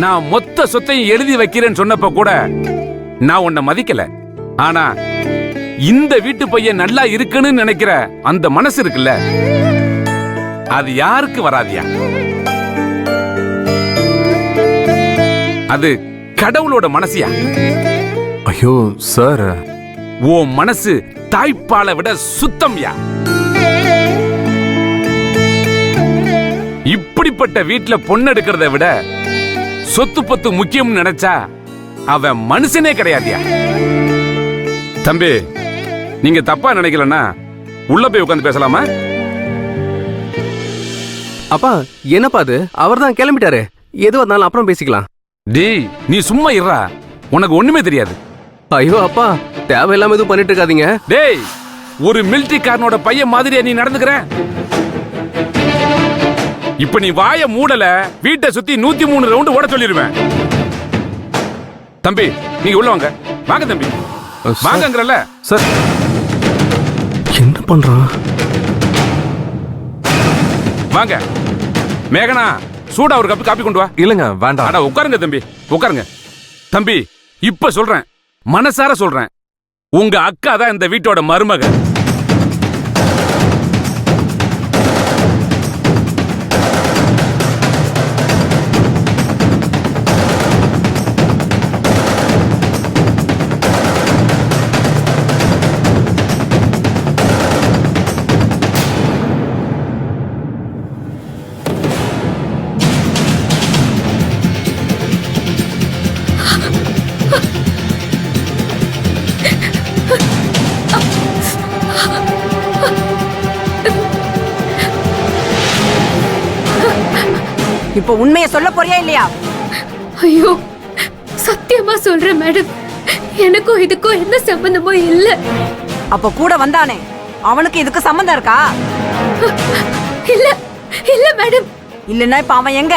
நான் மொத்த சொத்தையும் எழுதி வைக்கிறேன்னு சொன்னப்ப கூட நான் உன்னை மதிக்கல. ஆனா இந்த வீட்டு பையன் நல்லா இருக்குன்னு நினைக்கிற அந்த மனசு இருக்குல்ல, அது யாருக்கு வராதியா? அது கடவுளோட மனசியா? ஐயோ சார், ஓ மனசு தாய்ப்பாலை விட சுத்தம்யா. இப்படிப்பட்ட வீட்டுல பொண்ணு எடுக்கிறத விட சொத்து பத்து முக்கியம் நினைச்சா அவன் மனுஷனே கிடையாதியா. தம்பி, நீங்க தப்பா நினைக்கலன்னா உள்ள போய் உட்காந்து பேசலாமா? அப்பா என்னப்பா அது? அவர் தான் கிளம்பிட்டாரு. எதுவா இருந்தாலும் அப்புறம் பேசிக்கலாம். டேய், நீ சும்மா இருடா, உனக்கு ஒண்ணுமே தெரியாது. ஐயோ அப்பா, தேவையில்லாம எதுவும் பண்ணிட்டு இருக்காதீங்க. டேய், ஒரு மிலிட்டரிக்காரனோட பையன் மாதிரியா நீ நடந்துக்கிற? இப்ப நீ வாய மூடல, வீட்டை சுத்தி 103 ரவுண்டு ஓட சொல்லிடுவேன். தம்பி, நீங்க உள்ள வாங்க. வாங்க தம்பி, வாங்கங்கறல. சார் என்ன பண்றான்? வாங்க. மேகனா, சூடா ஒரு கப் காப்பி கொண்டு வா. இல்லங்க வேண்டாம். அட உட்காருங்க தம்பி, உட்காருங்க. தம்பி, இப்ப சொல்றேன், மனசார சொல்றேன், உங்க அக்கா தான் இந்த வீட்டோட மருமக. இப்ப உண்மையை சொல்ல போறியா இல்லையா? ஐயோ, சத்தியமா சொல்றேன் மேடம், எனக்கும் இதுக்கும் எந்த சம்பந்தமும் இல்ல. அப்ப கூட வந்தானே, அவனுக்கு இதுக்கு சம்பந்தம் இருக்கா? இல்ல இல்ல மேடம். இல்லன்னா இப்ப அவன் எங்க?